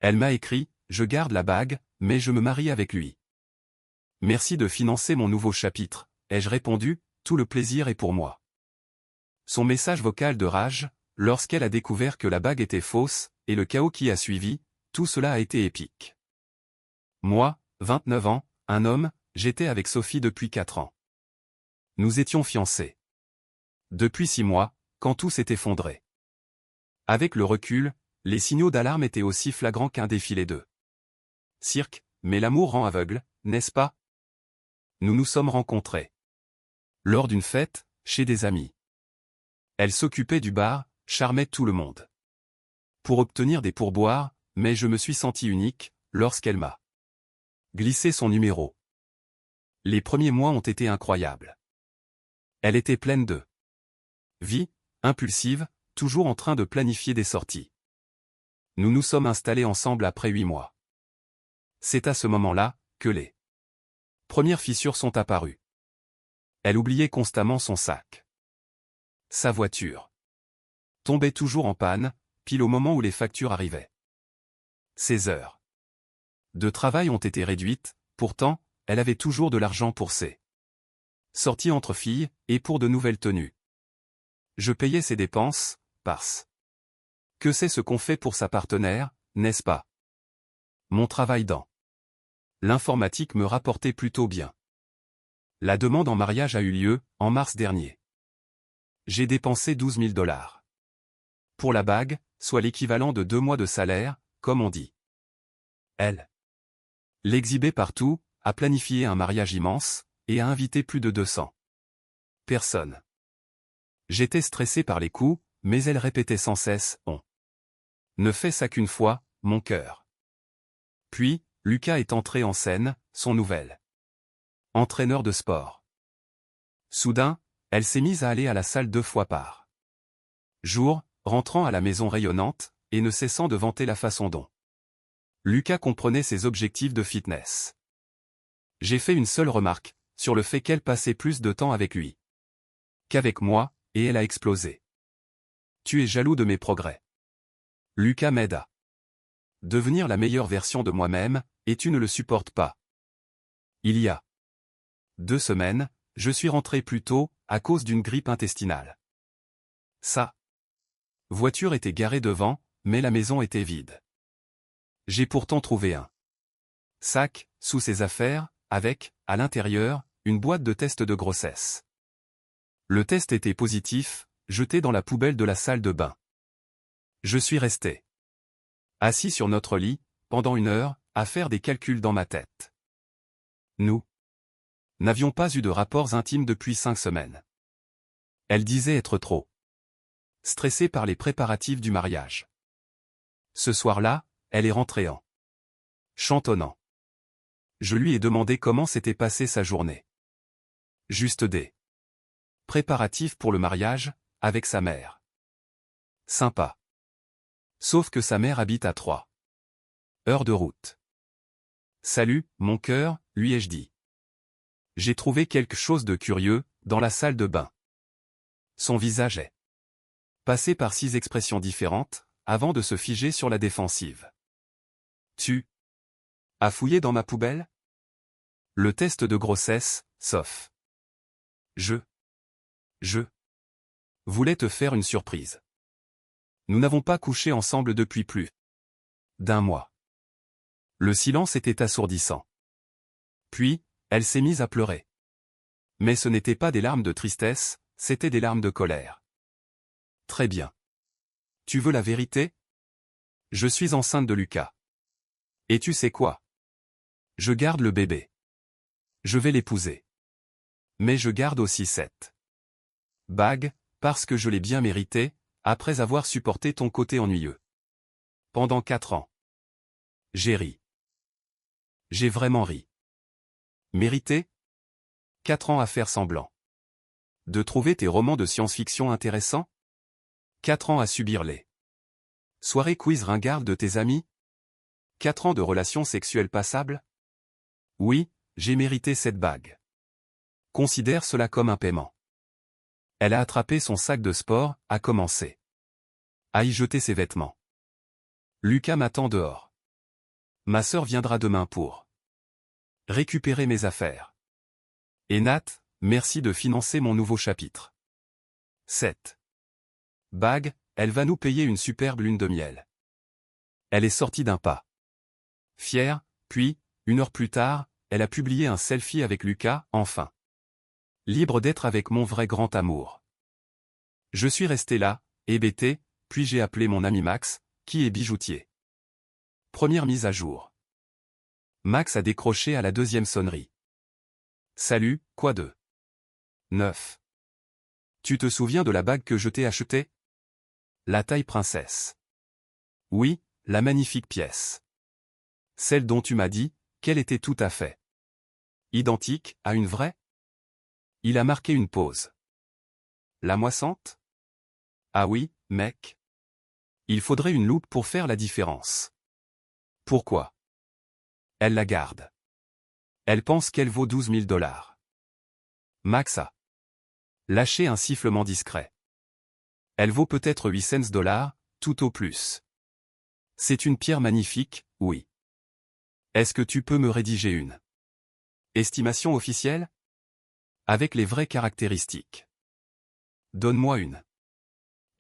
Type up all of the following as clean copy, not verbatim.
Elle m'a écrit, je garde la bague, mais je me marie avec lui. Merci de financer mon nouveau chapitre, ai-je répondu, tout le plaisir est pour moi. Son message vocal de rage, lorsqu'elle a découvert que la bague était fausse, et le chaos qui a suivi, tout cela a été épique. Moi, 29 ans, un homme, j'étais avec Sophie depuis 4 ans. Nous étions fiancés. Depuis 6 mois, quand tout s'est effondré. Avec le recul, les signaux d'alarme étaient aussi flagrants qu'un défilé de cirque, mais l'amour rend aveugle, n'est-ce pas? Nous nous sommes rencontrés. Lors d'une fête, chez des amis. Elle s'occupait du bar, charmait tout le monde. Pour obtenir des pourboires, mais je me suis senti unique, lorsqu'elle m'a glissé son numéro. Les premiers mois ont été incroyables. Elle était pleine de vie, impulsive, toujours en train de planifier des sorties. Nous nous sommes installés ensemble après 8 mois. C'est à ce moment-là, que les premières fissures sont apparues. Elle oubliait constamment son sac. Sa voiture tombait toujours en panne, pile au moment où les factures arrivaient. Ses heures de travail ont été réduites, pourtant, elle avait toujours de l'argent pour ses sorties entre filles, et pour de nouvelles tenues. Je payais ses dépenses, parce que c'est ce qu'on fait pour sa partenaire, n'est-ce pas? Mon travail dans l'informatique me rapportait plutôt bien. La demande en mariage a eu lieu, en mars dernier. J'ai dépensé 12 000 $. Pour la bague, soit l'équivalent de 2 mois de salaire, comme on dit. Elle l'exhibait partout, a planifié un mariage immense, et a invité plus de 200 personnes. J'étais stressé par les coups, mais elle répétait sans cesse, on ne fait ça qu'une fois, mon cœur. Puis, Lucas est entré en scène, son nouvel entraîneur de sport. Soudain, elle s'est mise à aller à la salle 2 fois par jour, rentrant à la maison rayonnante, et ne cessant de vanter la façon dont Lucas comprenait ses objectifs de fitness. J'ai fait une seule remarque, sur le fait qu'elle passait plus de temps avec lui qu'avec moi, et elle a explosé. Tu es jaloux de mes progrès. Lucas m'aide à devenir la meilleure version de moi-même, et tu ne le supportes pas. Il y a 2 semaines, je suis rentré plus tôt, à cause d'une grippe intestinale. Sa voiture était garée devant, mais la maison était vide. J'ai pourtant trouvé un sac, sous ses affaires, avec, à l'intérieur, une boîte de test de grossesse. Le test était positif, jeté dans la poubelle de la salle de bain. Je suis resté assis sur notre lit, pendant 1 heure, à faire des calculs dans ma tête. Nous n'avions pas eu de rapports intimes depuis 5 semaines. Elle disait être trop stressée par les préparatifs du mariage. Ce soir-là, elle est rentrée en chantonnant. Je lui ai demandé comment s'était passée sa journée. Juste des préparatifs pour le mariage, avec sa mère. Sympa. Sauf que sa mère habite à 3 heures de route. Salut, mon cœur, lui ai-je dit. J'ai trouvé quelque chose de curieux, dans la salle de bain. Son visage est passé par 6 expressions différentes, avant de se figer sur la défensive. Tu as fouillé dans ma poubelle? Le test de grossesse, sauf. Je voulais te faire une surprise. Nous n'avons pas couché ensemble depuis plus d'1 mois. Le silence était assourdissant. Puis, elle s'est mise à pleurer. Mais ce n'étaient pas des larmes de tristesse, c'étaient des larmes de colère. Très bien. Tu veux la vérité? Je suis enceinte de Lucas. Et tu sais quoi? Je garde le bébé. Je vais l'épouser. Mais je garde aussi cette bague, parce que je l'ai bien méritée, après avoir supporté ton côté ennuyeux. Pendant 4 ans. J'ai ri. J'ai vraiment ri. Mérité? 4 ans à faire semblant de trouver tes romans de science-fiction intéressants? 4 ans à subir les soirées quiz ringardes de tes amis? 4 ans de relations sexuelles passables? Oui, j'ai mérité cette bague. Considère cela comme un paiement. Elle a attrapé son sac de sport, a commencé à y jeter ses vêtements. Lucas m'attend dehors. Ma sœur viendra demain pour récupérer mes affaires. Et Nat, merci de financer mon nouveau chapitre. 7. Bague, elle va nous payer une superbe lune de miel. Elle est sortie d'un pas fière, puis, 1 heure plus tard, elle a publié un selfie avec Lucas, enfin. Libre d'être avec mon vrai grand amour. Je suis resté là, hébété, puis j'ai appelé mon ami Max, qui est bijoutier. Première mise à jour. Max a décroché à la 2e sonnerie. Salut, quoi de neuf? Tu te souviens de la bague que je t'ai achetée? La taille princesse. Oui, la magnifique pièce. Celle dont tu m'as dit qu'elle était tout à fait identique à une vraie? Il a marqué une pause. La moissante? Ah oui, mec. Il faudrait une loupe pour faire la différence. Pourquoi? Elle la garde. Elle pense qu'elle vaut 12 000 $. Max a lâché un sifflement discret. Elle vaut peut-être 800 $, tout au plus. C'est une pierre magnifique, oui. Est-ce que tu peux me rédiger une estimation officielle? Avec les vraies caractéristiques. Donne-moi une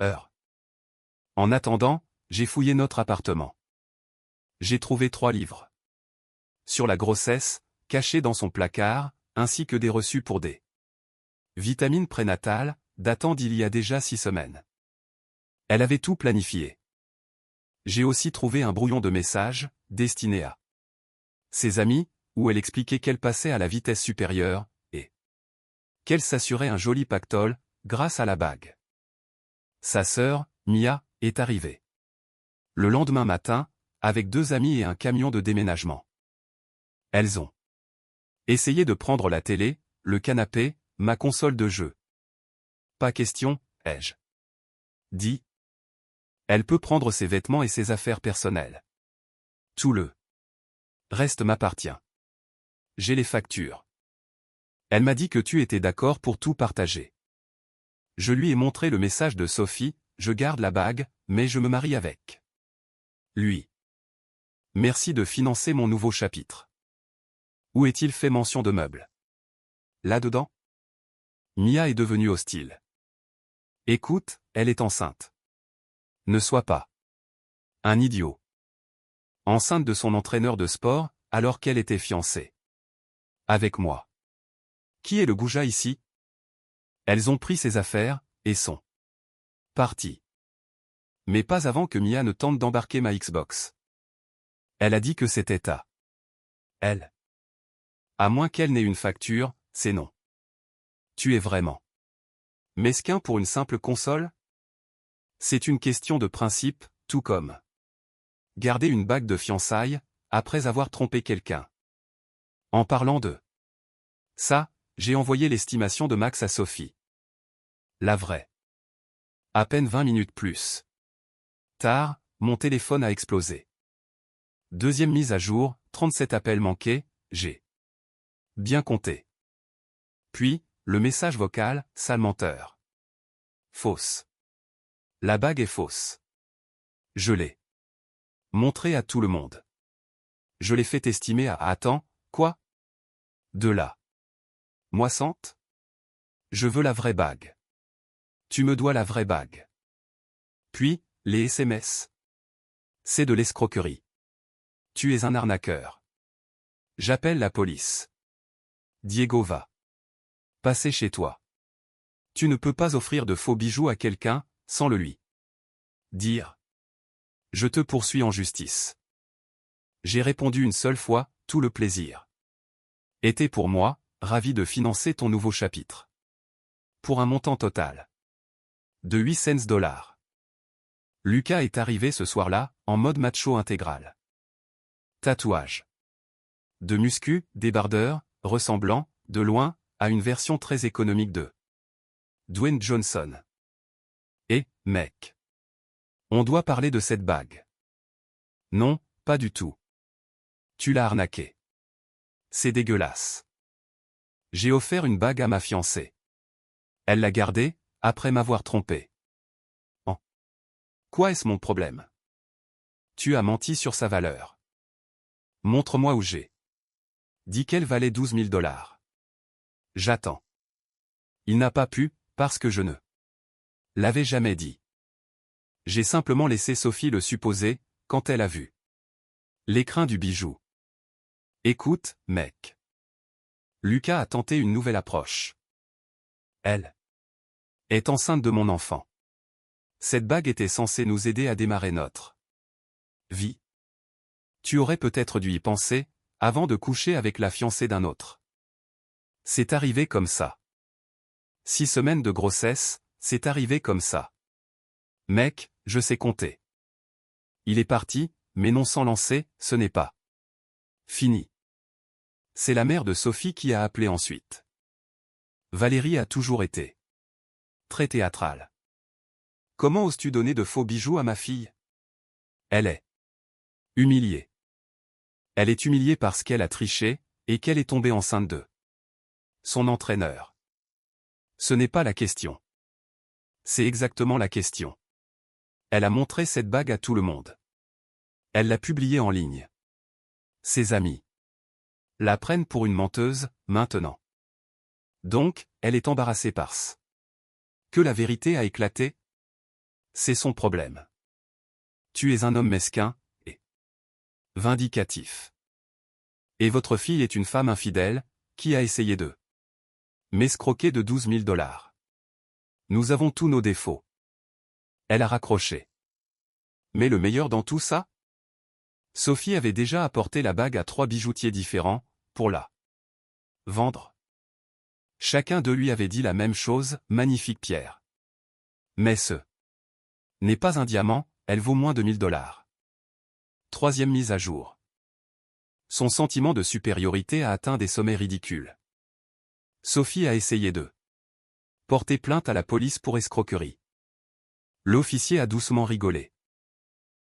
heure. En attendant, j'ai fouillé notre appartement. J'ai trouvé 3 livres. Sur la grossesse, cachés dans son placard, ainsi que des reçus pour des vitamines prénatales, datant d'il y a déjà 6 semaines. Elle avait tout planifié. J'ai aussi trouvé un brouillon de messages, destiné à ses amis, où elle expliquait qu'elle passait à la vitesse supérieure, et qu'elle s'assurait un joli pactole, grâce à la bague. Sa sœur, Mia, est arrivée le lendemain matin, avec 2 amis et un camion de déménagement. Elles ont essayé de prendre la télé, le canapé, ma console de jeu. Pas question, ai-je dit. Elle peut prendre ses vêtements et ses affaires personnelles. Tout le reste m'appartient. J'ai les factures. Elle m'a dit que tu étais d'accord pour tout partager. Je lui ai montré le message de Sophie, je garde la bague, mais je me marie avec lui. Merci de financer mon nouveau chapitre. Où est-il fait mention de meubles? Là-dedans? Mia est devenue hostile. Écoute, elle est enceinte. Ne sois pas un idiot. Enceinte de son entraîneur de sport, alors qu'elle était fiancée avec moi. Qui est le goujat ici? Elles ont pris ses affaires, et sont parties. Mais pas avant que Mia ne tente d'embarquer ma Xbox. Elle a dit que c'était à elle. À moins qu'elle n'ait une facture, c'est non. Tu es vraiment mesquin pour une simple console? C'est une question de principe, tout comme garder une bague de fiançailles, après avoir trompé quelqu'un. En parlant de ça, j'ai envoyé l'estimation de Max à Sophie. La vraie. À peine 20 minutes plus tard, mon téléphone a explosé. 2e mise à jour, 37 appels manqués, j'ai bien compté. Puis, le message vocal, sale menteur. Fausse. La bague est fausse. Je l'ai montré à tout le monde. Je l'ai fait estimer à attends, quoi? De la moissante? Je veux la vraie bague. Tu me dois la vraie bague. Puis, les SMS. C'est de l'escroquerie. Tu es un arnaqueur. J'appelle la police. Diego va passer chez toi. Tu ne peux pas offrir de faux bijoux à quelqu'un, sans le lui dire. Je te poursuis en justice. J'ai répondu une seule fois, tout le plaisir était pour moi, ravi de financer ton nouveau chapitre. Pour un montant total de 800 $. Lucas est arrivé ce soir-là, en mode macho intégral. Tatouage de muscu, débardeur, ressemblant, de loin, à une version très économique de Dwayne Johnson. Et, mec, on doit parler de cette bague. Non, pas du tout. Tu l'as arnaqué. C'est dégueulasse. J'ai offert une bague à ma fiancée. Elle l'a gardée, après m'avoir trompé. En quoi est-ce mon problème? Tu as menti sur sa valeur. Montre-moi où j'ai. Dit qu'elle valait 12 000 $. J'attends. Il n'a pas pu, parce que je ne l'avais jamais dit. J'ai simplement laissé Sophie le supposer, quand elle a vu l'écrin du bijou. Écoute, mec. Lucas a tenté une nouvelle approche. Elle est enceinte de mon enfant. Cette bague était censée nous aider à démarrer notre vie. Tu aurais peut-être dû y penser, avant de coucher avec la fiancée d'un autre. C'est arrivé comme ça. 6 semaines de grossesse, c'est arrivé comme ça. Mec, je sais compter. Il est parti, mais non sans lancer, ce n'est pas fini. C'est la mère de Sophie qui a appelé ensuite. Valérie a toujours été très théâtrale. Comment oses-tu donner de faux bijoux à ma fille? Elle est humiliée. Elle est humiliée parce qu'elle a triché, et qu'elle est tombée enceinte de son entraîneur. Ce n'est pas la question. C'est exactement la question. Elle a montré cette bague à tout le monde. Elle l'a publiée en ligne. Ses amis la prennent pour une menteuse, maintenant. Donc, elle est embarrassée parce que la vérité a éclaté. C'est son problème. Tu es un homme mesquin, et vindicatif. Et votre fille est une femme infidèle, qui a essayé de m'escroquer de 12 000 $. Nous avons tous nos défauts. Elle a raccroché. Mais le meilleur dans tout ça? Sophie avait déjà apporté la bague à 3 bijoutiers différents, pour la vendre. Chacun d'eux lui avait dit la même chose, magnifique pierre. Mais ce n'est pas un diamant, elle vaut moins de 1 000 $. Troisième mise à jour. Son sentiment de supériorité a atteint des sommets ridicules. Sophie a essayé de porter plainte à la police pour escroquerie. L'officier a doucement rigolé.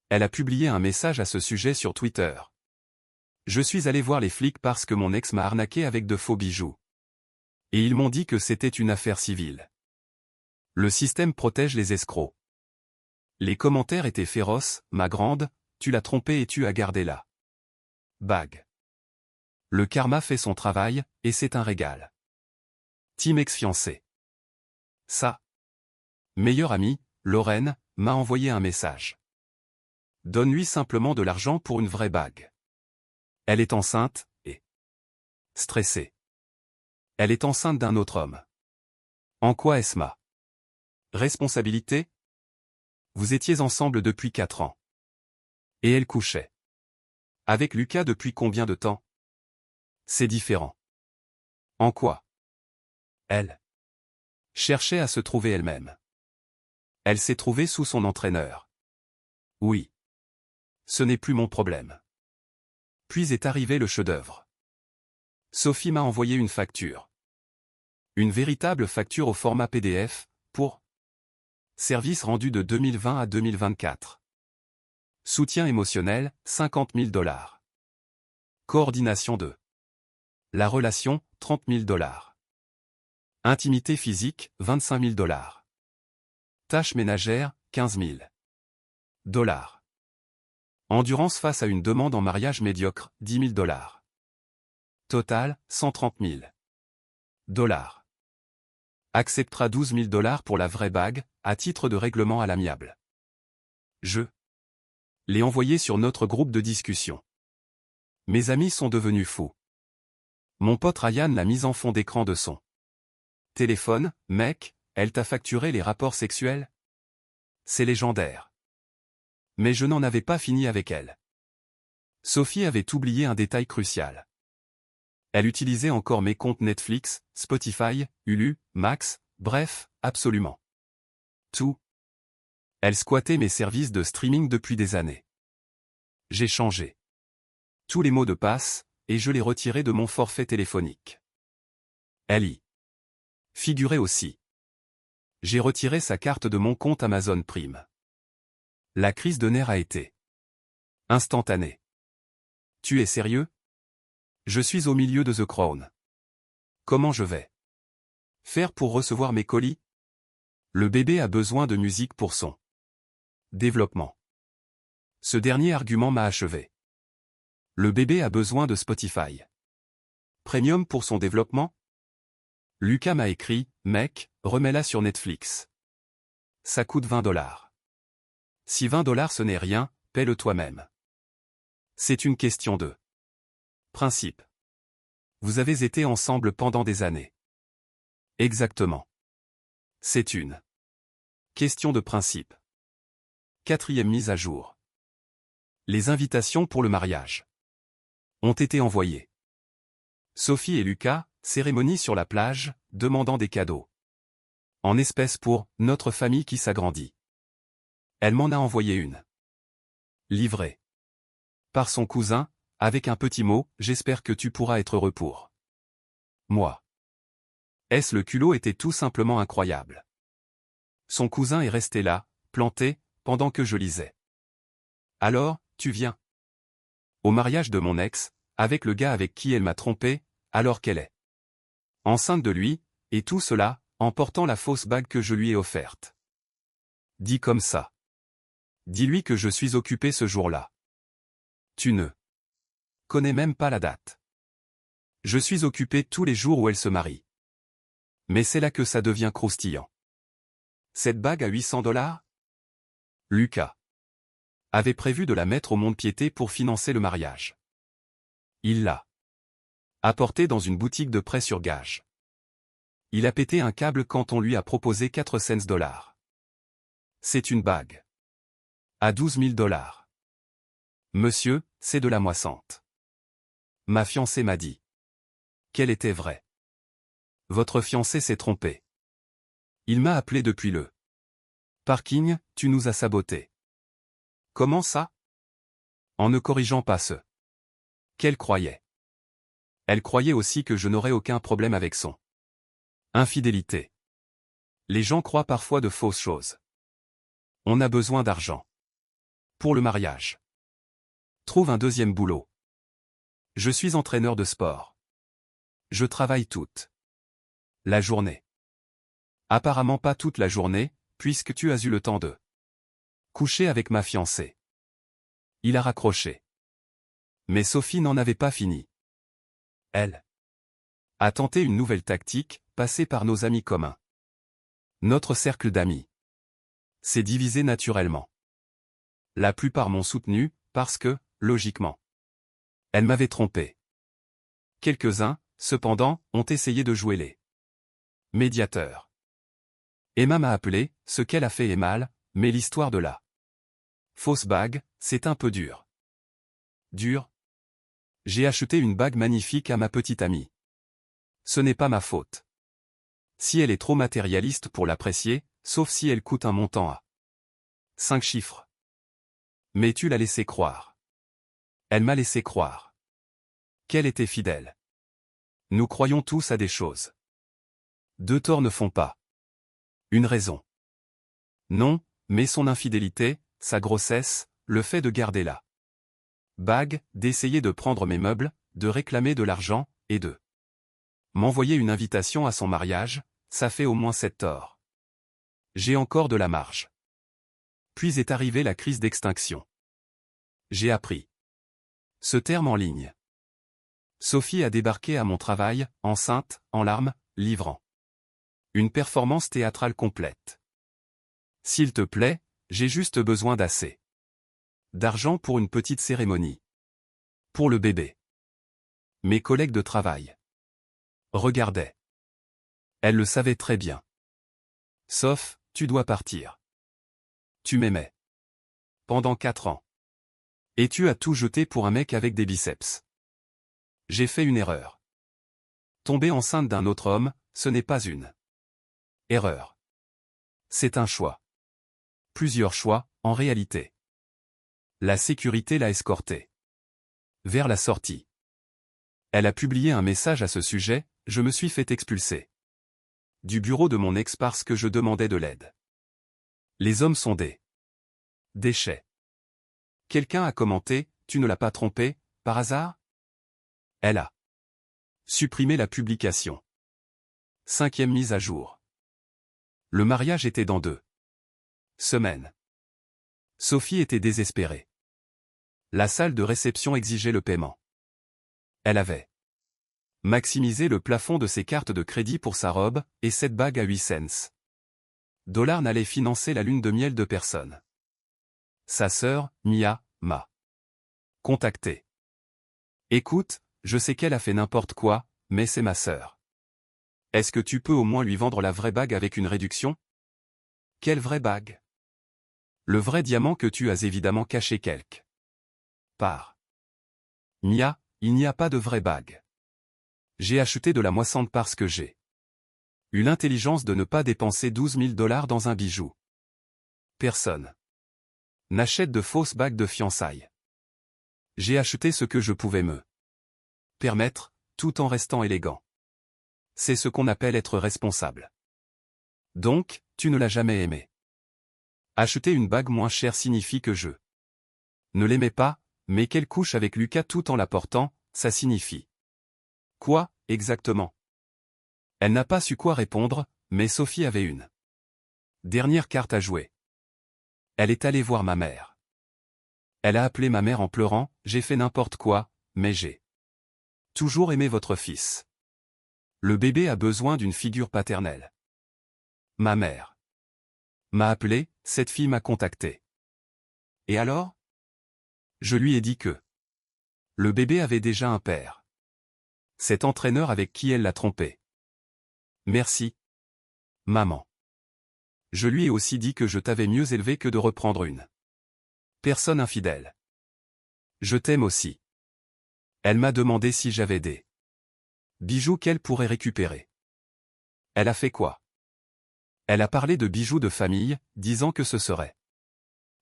Elle a publié un message à ce sujet sur Twitter. Je suis allé voir les flics parce que mon ex m'a arnaqué avec de faux bijoux. Et ils m'ont dit que c'était une affaire civile. Le système protège les escrocs. Les commentaires étaient féroces, ma grande, tu l'as trompée et tu as gardé la bague. Le karma fait son travail, et c'est un régal. Team ex-fiancé. Sa meilleure amie, Lorraine, m'a envoyé un message. Donne-lui simplement de l'argent pour une vraie bague. Elle est enceinte, et stressée. Elle est enceinte d'un autre homme. En quoi est-ce ma responsabilité? Vous étiez ensemble depuis 4 ans. Et elle couchait avec Lucas depuis combien de temps? C'est différent. En quoi? Elle cherchait à se trouver elle-même. Elle s'est trouvée sous son entraîneur. Oui. Ce n'est plus mon problème. Puis est arrivé le chef-d'œuvre. Sophie m'a envoyé une facture. Une véritable facture au format PDF, pour service rendu de 2020 à 2024. Soutien émotionnel, 50 000 $. Coordination de la relation, 30 000 $. Intimité physique, 25 000 $. Tâches ménagères, 15 000 $. Endurance face à une demande en mariage médiocre, 10 000 $. Total, 130 000 $. Acceptera 12 000 $ pour la vraie bague, à titre de règlement à l'amiable. Je l'ai envoyé sur notre groupe de discussion. Mes amis sont devenus fous. Mon pote Ryan l'a mise en fond d'écran de son téléphone. Mec, elle t'a facturé les rapports sexuels? C'est légendaire. Mais je n'en avais pas fini avec elle. Sophie avait oublié un détail crucial. Elle utilisait encore mes comptes Netflix, Spotify, Hulu, Max, bref, absolument tout. Elle squattait mes services de streaming depuis des années. J'ai changé tous les mots de passe, et je les retirais de mon forfait téléphonique. Elle y figurait aussi. J'ai retiré sa carte de mon compte Amazon Prime. La crise de nerfs a été instantanée. Tu es sérieux? Je suis au milieu de The Crown. Comment je vais faire pour recevoir mes colis? Le bébé a besoin de musique pour son développement. Ce dernier argument m'a achevé. Le bébé a besoin de Spotify Premium pour son développement? Lucas m'a écrit, mec, remets-la sur Netflix. Ça coûte 20 $. Si 20 $ ce n'est rien, paie-le toi-même. C'est une question de principe. Vous avez été ensemble pendant des années. Exactement. C'est une question de principe. 4e mise à jour. Les invitations pour le mariage ont été envoyées. Sophie et Lucas, cérémonie sur la plage, demandant des cadeaux. En espèces pour « notre famille qui s'agrandit ». Elle m'en a envoyé une. Livrée par son cousin, avec un petit mot « j'espère que tu pourras être heureux pour moi ». Le culot était tout simplement incroyable. Son cousin est resté là, planté, pendant que je lisais. Alors, tu viens au mariage de mon ex, avec le gars avec qui elle m'a trompé, alors qu'elle est enceinte de lui, et tout cela, en portant la fausse bague que je lui ai offerte. Dis comme ça. Dis-lui que je suis occupé ce jour-là. Tu ne connais même pas la date. Je suis occupé tous les jours où elle se marie. Mais c'est là que ça devient croustillant. Cette bague à 800 $? Lucas avait prévu de la mettre au mont-de-piété pour financer le mariage. Il l'a apportée dans une boutique de prêt sur gage. Il a pété un câble quand on lui a proposé 4 cents $. C'est une bague à 12 000 $. Monsieur, c'est de la moissante. Ma fiancée m'a dit qu'elle était vraie. Votre fiancé s'est trompé. Il m'a appelé depuis le parking, tu nous as saboté. Comment ça? En ne corrigeant pas ce qu'elle croyait. Elle croyait aussi que je n'aurais aucun problème avec son infidélité. Les gens croient parfois de fausses choses. On a besoin d'argent pour le mariage. Trouve un deuxième boulot. Je suis entraîneur de sport. Je travaille toute la journée. Apparemment pas toute la journée, puisque tu as eu le temps de coucher avec ma fiancée. Il a raccroché. Mais Sophie n'en avait pas fini. Elle a tenté une nouvelle tactique, passée par nos amis communs. Notre cercle d'amis s'est divisé naturellement. La plupart m'ont soutenu, parce que, logiquement, elle m'avait trompé. Quelques-uns, cependant, ont essayé de jouer les médiateurs. Emma m'a appelé, ce qu'elle a fait est mal, mais l'histoire de la fausse bague, c'est un peu dur. Dur? J'ai acheté une bague magnifique à ma petite amie. Ce n'est pas ma faute. Si elle est trop matérialiste pour l'apprécier, sauf si elle coûte un montant à 5 chiffres. Mais tu l'as laissé croire. Elle m'a laissé croire qu'elle était fidèle. Nous croyons tous à des choses. Deux torts ne font pas une raison. Non, mais son infidélité, sa grossesse, le fait de garder la bague, d'essayer de prendre mes meubles, de réclamer de l'argent, et de m'envoyer une invitation à son mariage, ça fait au moins 7 torts. J'ai encore de la marge. Puis est arrivée la crise d'extinction. J'ai appris ce terme en ligne. Sophie a débarqué à mon travail, enceinte, en larmes, livrant une performance théâtrale complète. S'il te plaît, j'ai juste besoin d'assez d'argent pour une petite cérémonie. Pour le bébé. Mes collègues de travail regardaient. Elle le savait très bien. Sauf, tu dois partir. Tu m'aimais. Pendant 4 ans. Et tu as tout jeté pour un mec avec des biceps. J'ai fait une erreur. Tomber enceinte d'un autre homme, ce n'est pas une erreur. C'est un choix. Plusieurs choix, en réalité. La sécurité l'a escortée vers la sortie. Elle a publié un message à ce sujet, je me suis fait expulser du bureau de mon ex parce que je demandais de l'aide. Les hommes sont des déchets. Quelqu'un a commenté, tu ne l'as pas trompé, par hasard? Elle a supprimé la publication. 5e mise à jour. Le mariage était dans 2 semaines. Sophie était désespérée. La salle de réception exigeait le paiement. Elle avait maximisé le plafond de ses cartes de crédit pour sa robe, et cette bague à 8 cents. $ n'allait financer la lune de miel de personne. Sa sœur, Mia, m'a contacté. Écoute, je sais qu'elle a fait n'importe quoi, mais c'est ma sœur. Est-ce que tu peux au moins lui vendre la vraie bague avec une réduction? Quelle vraie bague? Le vrai diamant que tu as évidemment caché quelque part. Mia, il n'y a pas de vraie bague. J'ai acheté de la moissante parce que j'ai eu l'intelligence de ne pas dépenser 12 000 $ dans un bijou. Personne n'achète de fausses bagues de fiançailles. J'ai acheté ce que je pouvais me permettre, tout en restant élégant. C'est ce qu'on appelle être responsable. Donc, tu ne l'as jamais aimé. Acheter une bague moins chère signifie que je ne l'aimais pas, mais qu'elle couche avec Lucas tout en la portant, ça signifie. Quoi, exactement? Elle n'a pas su quoi répondre, mais Sophie avait une dernière carte à jouer. Elle est allée voir ma mère. Elle a appelé ma mère en pleurant, j'ai fait n'importe quoi, mais j'ai toujours aimé votre fils. Le bébé a besoin d'une figure paternelle. Ma mère m'a appelé, cette fille m'a contacté. Et alors? Je lui ai dit que le bébé avait déjà un père. Cet entraîneur avec qui elle l'a trompé. Merci. Maman. Je lui ai aussi dit que je t'avais mieux élevé que de reprendre une personne infidèle. Je t'aime aussi. Elle m'a demandé si j'avais des bijoux qu'elle pourrait récupérer. Elle a fait quoi? Elle a parlé de bijoux de famille, disant que ce serait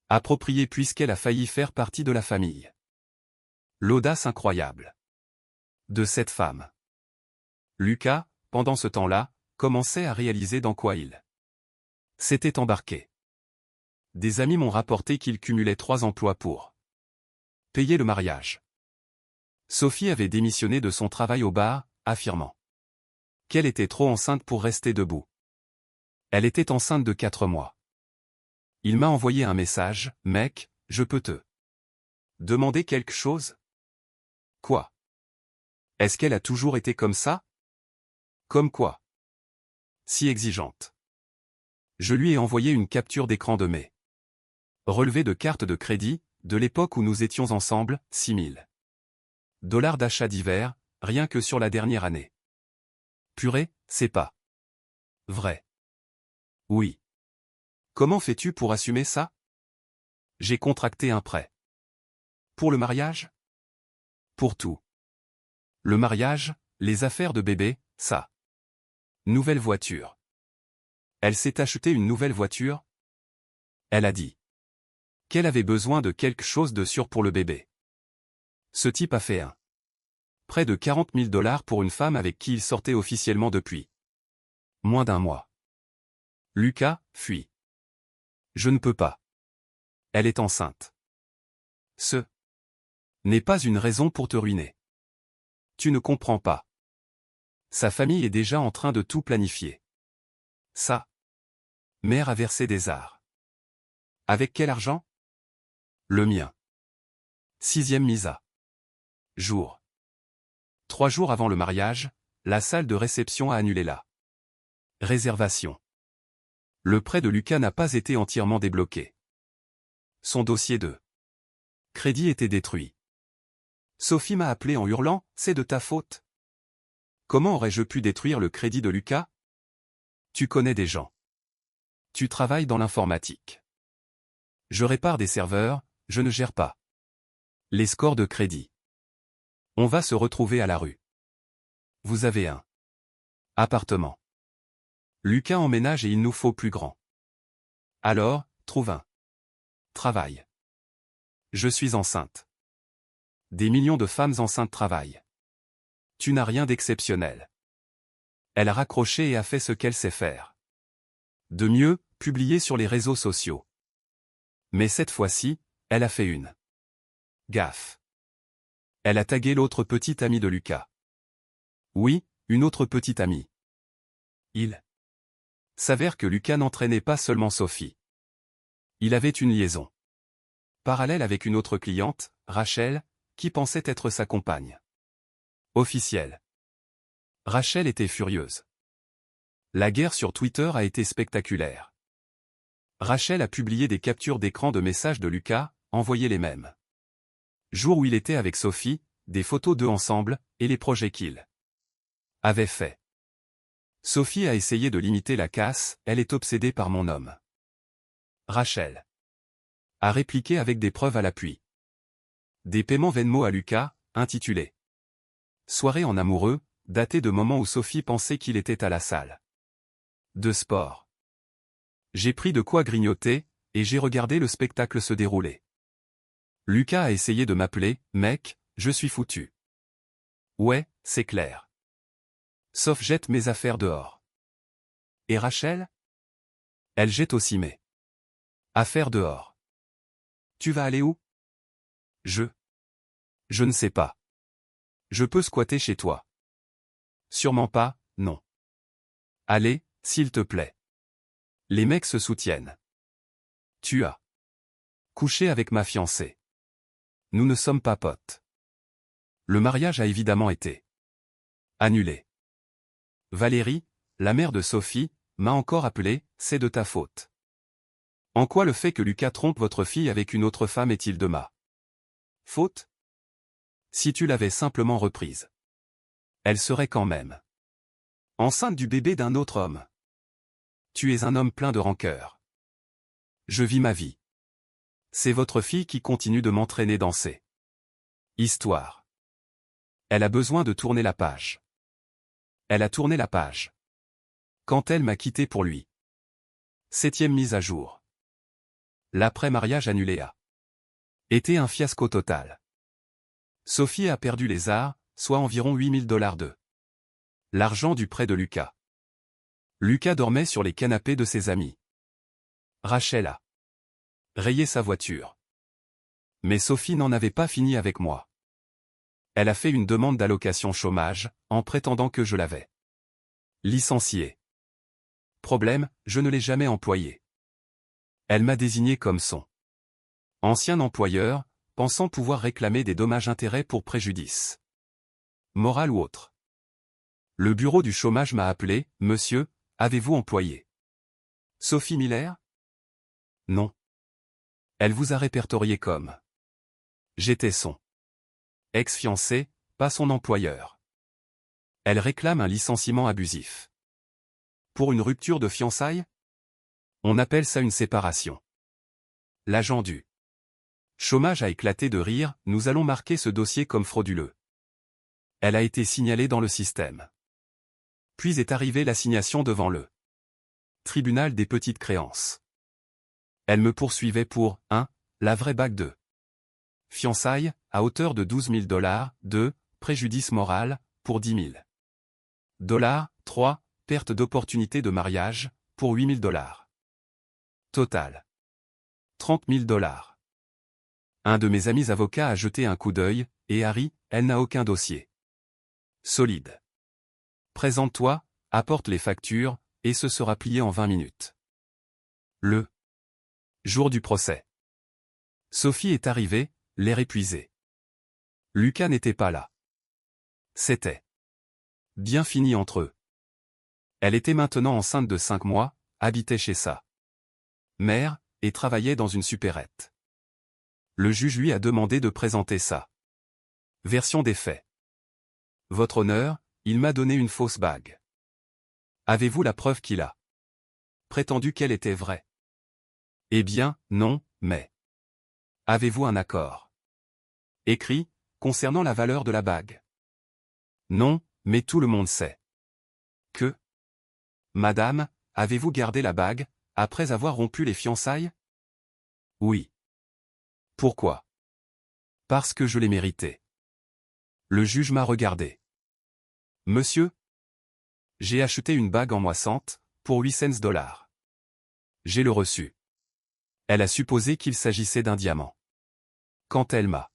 approprié puisqu'elle a failli faire partie de la famille. L'audace incroyable de cette femme. Lucas, pendant ce temps-là, commençait à réaliser dans quoi il s'était embarqué. Des amis m'ont rapporté qu'il cumulait 3 emplois pour payer le mariage. Sophie avait démissionné de son travail au bar, affirmant qu'elle était trop enceinte pour rester debout. Elle était enceinte de 4 mois. Il m'a envoyé un message, mec, je peux te demander quelque chose? Quoi? Est-ce qu'elle a toujours été comme ça? Comme quoi? Si exigeante. Je lui ai envoyé une capture d'écran de mes relevés de carte de crédit, de l'époque où nous étions ensemble, 6 000 $ d'achat divers, rien que sur la dernière année. Purée, c'est pas vrai. Oui. Comment fais-tu pour assumer ça? J'ai contracté un prêt. Pour le mariage? Pour tout. Le mariage, les affaires de bébé, ça. Nouvelle voiture. Elle s'est acheté une nouvelle voiture? Elle a dit qu'elle avait besoin de quelque chose de sûr pour le bébé. Ce type a fait un près de 40 000 $ pour une femme avec qui il sortait officiellement depuis moins d'1 mois. Lucas, fuis. Je ne peux pas. Elle est enceinte. Ce n'est pas une raison pour te ruiner. Tu ne comprends pas. Sa famille est déjà en train de tout planifier. Sa mère a versé des arts. Avec quel argent? Le mien. 6e mise à jour. 3 jours avant le mariage, la salle de réception a annulé la réservation. Le prêt de Lucas n'a pas été entièrement débloqué. Son dossier de crédit était détruit. Sophie m'a appelé en hurlant, c'est de ta faute. Comment aurais-je pu détruire le crédit de Lucas? Tu connais des gens. Tu travailles dans l'informatique. Je répare des serveurs, je ne gère pas les scores de crédit. On va se retrouver à la rue. Vous avez un appartement. Lucas emménage et il nous faut plus grand. Alors, trouve un travail. Je suis enceinte. Des millions de femmes enceintes travaillent. Tu n'as rien d'exceptionnel. Elle a raccroché et a fait ce qu'elle sait faire. De mieux, publier sur les réseaux sociaux. Mais cette fois-ci, elle a fait une gaffe. Elle a tagué l'autre petite amie de Lucas. Oui, une autre petite amie. Il s'avère que Lucas n'entraînait pas seulement Sophie. Il avait une liaison parallèle avec une autre cliente, Rachel, qui pensait être sa compagne. Officielle. Rachel était furieuse. La guerre sur Twitter a été spectaculaire. Rachel a publié des captures d'écran de messages de Lucas, envoyés les mêmes jour où il était avec Sophie, des photos d'eux ensemble, et les projets qu'il avait faits. Sophie a essayé de limiter la casse, elle est obsédée par mon homme. Rachel a répliqué avec des preuves à l'appui. Des paiements Venmo à Lucas, intitulés Soirée en amoureux, daté de moment où Sophie pensait qu'il était à la salle de sport. J'ai pris de quoi grignoter, et j'ai regardé le spectacle se dérouler. Lucas a essayé de m'appeler, mec, je suis foutu. Ouais, c'est clair. Sauf jette mes affaires dehors. Et Rachel? Elle jette aussi mes affaires dehors. Tu vas aller où? Je ne sais pas. Je peux squatter chez toi. Sûrement pas, non. Allez, s'il te plaît. Les mecs se soutiennent. Tu as couché avec ma fiancée. Nous ne sommes pas potes. Le mariage a évidemment été annulé. Valérie, la mère de Sophie, m'a encore appelé, c'est de ta faute. En quoi le fait que Lucas trompe votre fille avec une autre femme est-il de ma faute? Si tu l'avais simplement reprise, elle serait quand même enceinte du bébé d'un autre homme. Tu es un homme plein de rancœur. Je vis ma vie. C'est votre fille qui continue de m'entraîner dans ces histoires. Elle a besoin de tourner la page. Elle a tourné la page. Quand elle m'a quitté pour lui. 7e mise à jour. L'après-mariage annulé a été un fiasco total. Sophie a perdu les arts, soit environ $8 000 de l'argent du prêt de Lucas. Lucas dormait sur les canapés de ses amis. Rachel a rayé sa voiture. Mais Sophie n'en avait pas fini avec moi. Elle a fait une demande d'allocation chômage, en prétendant que je l'avais licenciée. Problème, je ne l'ai jamais employée. Elle m'a désigné comme son ancien employeur, pensant pouvoir réclamer des dommages-intérêts pour préjudice moral ou autre. Le bureau du chômage m'a appelé, monsieur, avez-vous employé Sophie Miller? Non. Elle vous a répertorié comme j'étais son ex-fiancé, pas son employeur. Elle réclame un licenciement abusif. Pour une rupture de fiançailles? On appelle ça une séparation. L'agent du chômage a éclaté de rire, nous allons marquer ce dossier comme frauduleux. Elle a été signalée dans le système. Puis est arrivée l'assignation devant le tribunal des petites créances. Elle me poursuivait pour 1. La vraie bague de fiançailles, à hauteur de $12 000, 2. Préjudice moral, pour $10 000. 3. Perte d'opportunité de mariage, pour $8 000. Total. $30 000. Un de mes amis avocats a jeté un coup d'œil, et Harry, elle n'a aucun dossier solide. Présente-toi, apporte les factures, et ce sera plié en 20 minutes. Le jour du procès. Sophie est arrivée, l'air épuisé. Lucas n'était pas là. C'était bien fini entre eux. Elle était maintenant enceinte de 5 mois, habitait chez sa mère, et travaillait dans une supérette. Le juge lui a demandé de présenter sa version des faits. Votre honneur, il m'a donné une fausse bague. Avez-vous la preuve qu'il a prétendu qu'elle était vraie? Eh bien, non, mais avez-vous un accord écrit, concernant la valeur de la bague? Non, mais tout le monde sait que. Madame, avez-vous gardé la bague, après avoir rompu les fiançailles? Oui. Pourquoi? Parce que je l'ai mérité. Le juge m'a regardé. Monsieur? J'ai acheté une bague en moissante, pour 8 cents. J'ai le reçu. Elle a supposé qu'il s'agissait d'un diamant. Quand elle m'a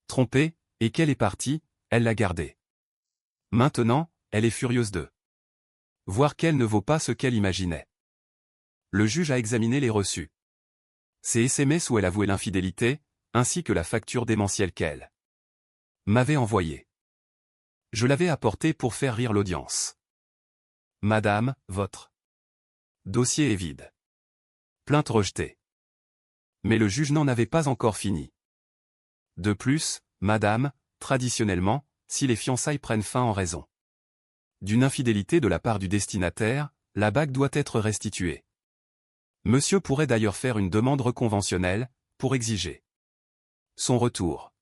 trompé, et qu'elle est partie, elle l'a gardé. Maintenant, elle est furieuse de voir qu'elle ne vaut pas ce qu'elle imaginait. Le juge a examiné les reçus. Ces SMS où elle avouait l'infidélité, ainsi que la facture démentielle qu'elle m'avait envoyée. Je l'avais apportée pour faire rire l'audience. Madame, votre dossier est vide. Plainte rejetée. Mais le juge n'en avait pas encore fini. De plus, madame, traditionnellement, si les fiançailles prennent fin en raison d'une infidélité de la part du destinataire, la bague doit être restituée. Monsieur pourrait d'ailleurs faire une demande reconventionnelle, pour exiger son retour.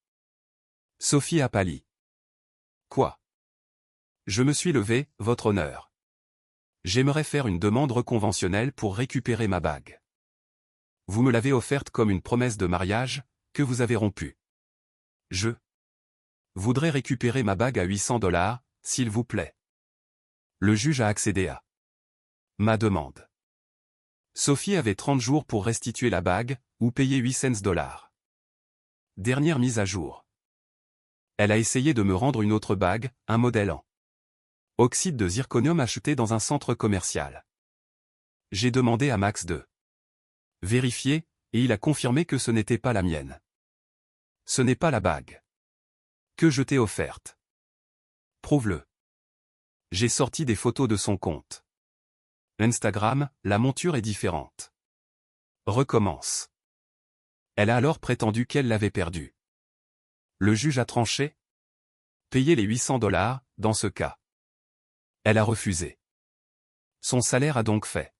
Sophie a pâli. Quoi? Je me suis levé, votre honneur. J'aimerais faire une demande reconventionnelle pour récupérer ma bague. Vous me l'avez offerte comme une promesse de mariage, que vous avez rompue. Je voudrais récupérer ma bague à $800, s'il vous plaît. Le juge a accédé à ma demande. Sophie avait 30 jours pour restituer la bague, ou payer $800. Dernière mise à jour. Elle a essayé de me rendre une autre bague, un modèle en oxyde de zirconium acheté dans un centre commercial. J'ai demandé à Max de vérifier, et il a confirmé que ce n'était pas la mienne. Ce n'est pas la bague que je t'ai offerte. Prouve-le. J'ai sorti des photos de son compte Instagram, la monture est différente. Recommence. Elle a alors prétendu qu'elle l'avait perdue. Le juge a tranché. Payer les $800, dans ce cas. Elle a refusé. Son salaire a donc fait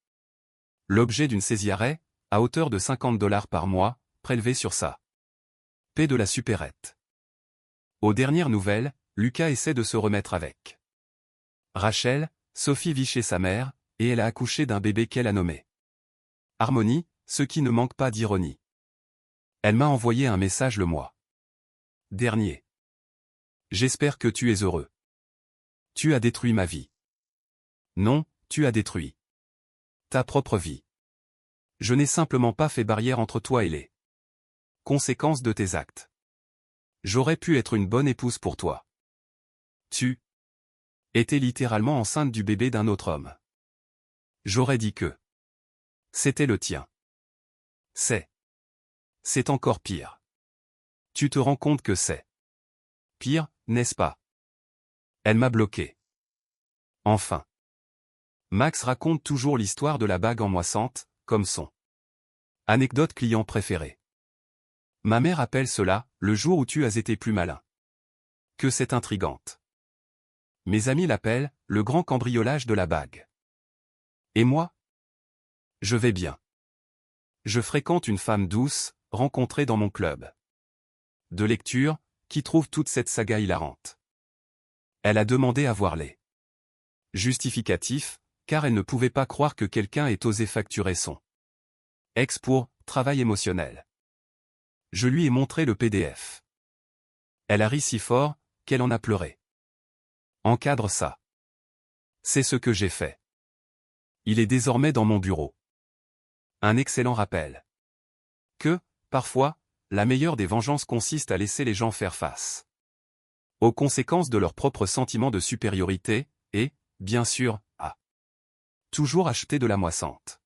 l'objet d'une saisie-arrêt, à hauteur de $50 par mois, prélevée sur sa paie de la supérette. Aux dernières nouvelles, Lucas essaie de se remettre avec Rachel. Sophie vit chez sa mère, et elle a accouché d'un bébé qu'elle a nommé Harmonie, ce qui ne manque pas d'ironie. Elle m'a envoyé un message le mois dernier. J'espère que tu es heureux. Tu as détruit ma vie. Non, tu as détruit ta propre vie. Je n'ai simplement pas fait barrière entre toi et les conséquences de tes actes. J'aurais pu être une bonne épouse pour toi. Tu étais littéralement enceinte du bébé d'un autre homme. J'aurais dit que c'était le tien. C'est encore pire. Tu te rends compte que c'est pire, n'est-ce pas? Elle m'a bloqué. Enfin. Max raconte toujours l'histoire de la bague en moissante, comme son anecdote client préférée. Ma mère appelle cela, le jour où tu as été plus malin. Que c'est intrigante. Mes amis l'appellent, le grand cambriolage de la bague. Et moi? Je vais bien. Je fréquente une femme douce, rencontrée dans mon club de lecture, qui trouve toute cette saga hilarante. Elle a demandé à voir les justificatifs, car elle ne pouvait pas croire que quelqu'un ait osé facturer son ex pour travail émotionnel. Je lui ai montré le PDF. Elle a ri si fort, qu'elle en a pleuré. Encadre ça. C'est ce que j'ai fait. Il est désormais dans mon bureau. Un excellent rappel. Que, parfois, la meilleure des vengeances consiste à laisser les gens faire face aux conséquences de leur propre sentiment de supériorité, et, bien sûr, à toujours acheter de la moissante.